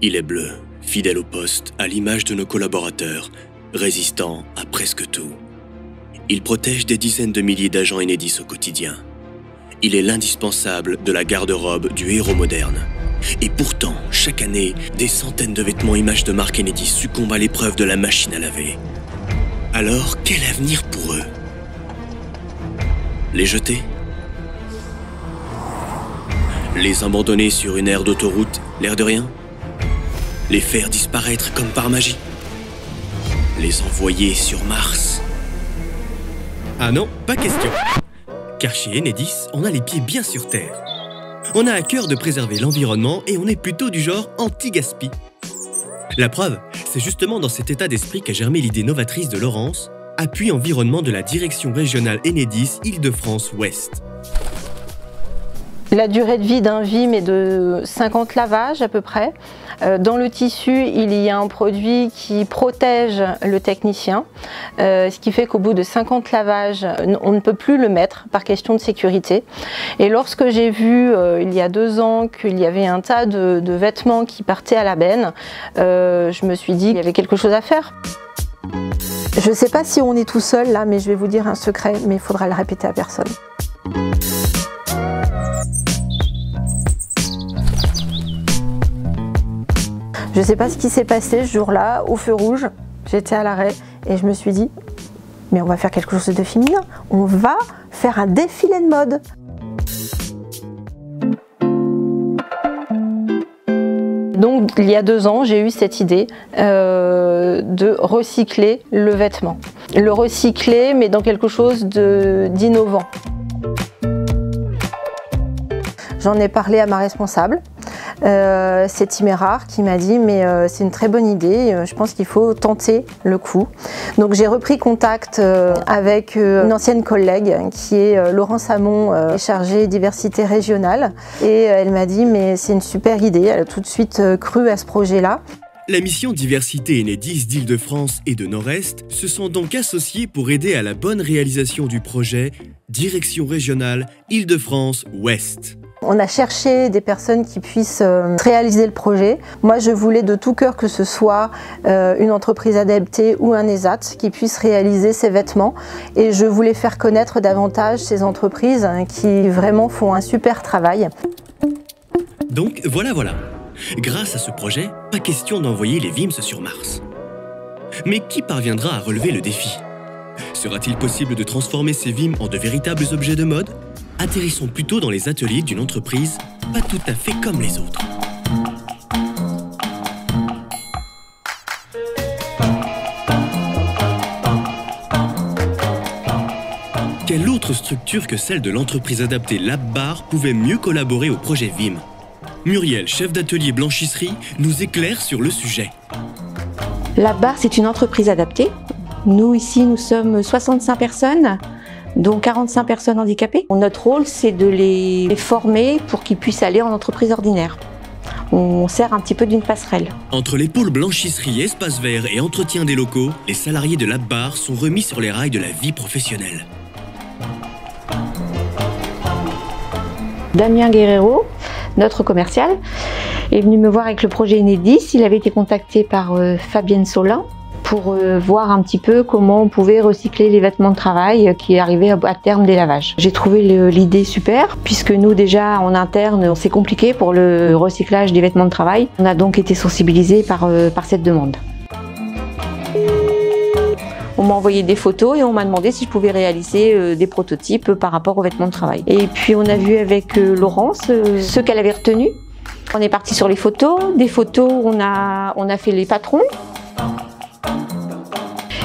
Il est bleu, fidèle au poste, à l'image de nos collaborateurs, résistant à presque tout. Il protège des dizaines de milliers d'agents Enedis au quotidien. Il est l'indispensable de la garde-robe du héros moderne. Et pourtant, chaque année, des centaines de vêtements images de marque Enedis succombent à l'épreuve de la machine à laver. Alors, quel avenir pour eux? Les jeter? Les abandonner sur une aire d'autoroute, l'air de rien? Les faire disparaître comme par magie? Les envoyer sur Mars? Ah non, pas question. Car chez Enedis, on a les pieds bien sur terre. On a à cœur de préserver l'environnement et on est plutôt du genre anti-gaspi. La preuve, c'est justement dans cet état d'esprit qu'a germé l'idée novatrice de Laurence, appui environnement de la direction régionale Enedis Île-de-France-Ouest. La durée de vie d'un Vim est de 50 lavages à peu près. Dans le tissu, il y a un produit qui protège le technicien, ce qui fait qu'au bout de 50 lavages, on ne peut plus le mettre par question de sécurité. Et lorsque j'ai vu, il y a 2 ans, qu'il y avait un tas de vêtements qui partaient à la benne, je me suis dit qu'il y avait quelque chose à faire. Je ne sais pas si on est tout seul là, mais je vais vous dire un secret, mais il faudra le répéter à personne. Je ne sais pas ce qui s'est passé ce jour-là, au feu rouge, j'étais à l'arrêt et je me suis dit, mais on va faire quelque chose de féminin, on va faire un défilé de mode. Donc il y a 2 ans, j'ai eu cette idée de recycler le vêtement. Le recycler, mais dans quelque chose d'innovant. J'en ai parlé à ma responsable. C'est Timérard qui m'a dit mais c'est une très bonne idée, je pense qu'il faut tenter le coup. Donc j'ai repris contact avec une ancienne collègue qui est Laurence Hamon, chargée diversité régionale, et elle m'a dit mais c'est une super idée, elle a tout de suite cru à ce projet-là. La mission Diversité Enedis d'Île-de-France et de Nord-Est se sont donc associés pour aider à la bonne réalisation du projet Direction régionale Île-de-France-Ouest. On a cherché des personnes qui puissent réaliser le projet. Moi, je voulais de tout cœur que ce soit une entreprise adaptée ou un ESAT qui puisse réaliser ces vêtements. Et je voulais faire connaître davantage ces entreprises qui vraiment font un super travail. Donc voilà. Grâce à ce projet, pas question d'envoyer les Vims sur Mars. Mais qui parviendra à relever le défi? Sera-t-il possible de transformer ces Vims en de véritables objets de mode? Atterrissons plutôt dans les ateliers d'une entreprise pas tout à fait comme les autres. Quelle autre structure que celle de l'entreprise adaptée LabBar pouvait mieux collaborer au projet Vim? Muriel, chef d'atelier blanchisserie, nous éclaire sur le sujet. LabBar, c'est une entreprise adaptée. Nous, ici, nous sommes 65 personnes. dont 45 personnes handicapées. Notre rôle, c'est de les former pour qu'ils puissent aller en entreprise ordinaire. On sert un petit peu d'une passerelle. Entre les pôles blanchisserie, espace vert et entretien des locaux, les salariés de LabBar sont remis sur les rails de la vie professionnelle. Damien Guerrero, notre commercial, est venu me voir avec le projet Enedis. Il avait été contacté par Fabienne Solin pour voir un petit peu comment on pouvait recycler les vêtements de travail qui arrivaient à terme des lavages. J'ai trouvé l'idée super, puisque nous déjà en interne, c'est compliqué pour le recyclage des vêtements de travail. On a donc été sensibilisés par cette demande. On m'a envoyé des photos et on m'a demandé si je pouvais réaliser des prototypes par rapport aux vêtements de travail. Et puis on a vu avec Laurence ce qu'elle avait retenu. On est parti sur les photos. Des photos, on a fait les patrons.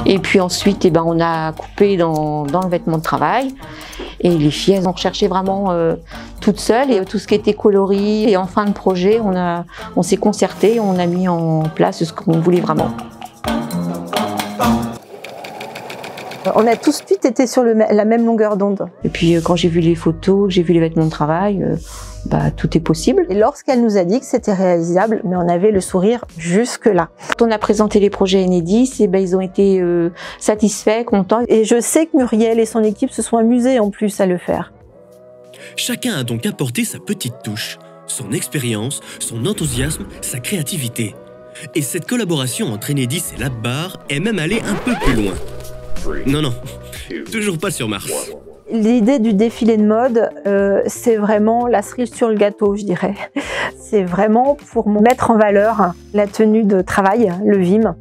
Et puis ensuite, on a coupé dans le vêtement de travail. Et les filles, elles ont recherché vraiment toutes seules. Et tout ce qui était coloris. Et en fin de projet, on s'est concerté, on a mis en place ce qu'on voulait vraiment. On a tout de suite été sur la même longueur d'onde. Et puis quand j'ai vu les photos, j'ai vu les vêtements de travail, tout est possible. Et lorsqu'elle nous a dit que c'était réalisable, mais on avait le sourire jusque-là. Quand on a présenté les projets Enedis, ils ont été satisfaits, contents. Et je sais que Muriel et son équipe se sont amusés en plus à le faire. Chacun a donc apporté sa petite touche, son expérience, son enthousiasme, sa créativité. Et cette collaboration entre Enedis et LabBar est même allée un peu plus loin. Non, toujours pas sur Mars. L'idée du défilé de mode, c'est vraiment la cerise sur le gâteau, je dirais. C'est vraiment pour mettre en valeur la tenue de travail, le VIM,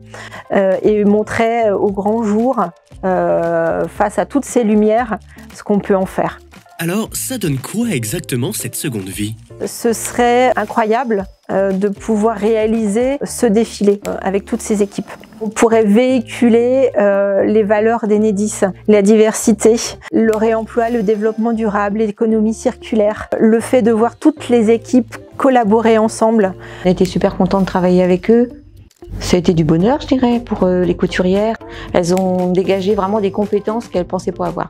et montrer au grand jour, face à toutes ces lumières, ce qu'on peut en faire. Alors, ça donne quoi exactement cette seconde vie? Ce serait incroyable de pouvoir réaliser ce défilé avec toutes ces équipes. On pourrait véhiculer les valeurs d'Enedis, la diversité, le réemploi, le développement durable, l'économie circulaire, le fait de voir toutes les équipes collaborer ensemble. On était super contents de travailler avec eux. Ça a été du bonheur, je dirais, pour les couturières. Elles ont dégagé vraiment des compétences qu'elles ne pensaient pas avoir.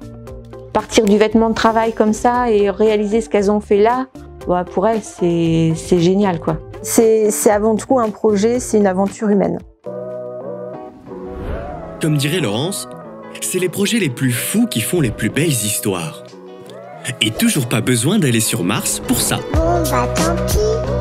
Partir du vêtement de travail comme ça et réaliser ce qu'elles ont fait là, bah pour elles, c'est génial, quoi. C'est avant tout un projet, c'est une aventure humaine. Comme dirait Laurence, c'est les projets les plus fous qui font les plus belles histoires. Et toujours pas besoin d'aller sur Mars pour ça. Bon bah tant pis.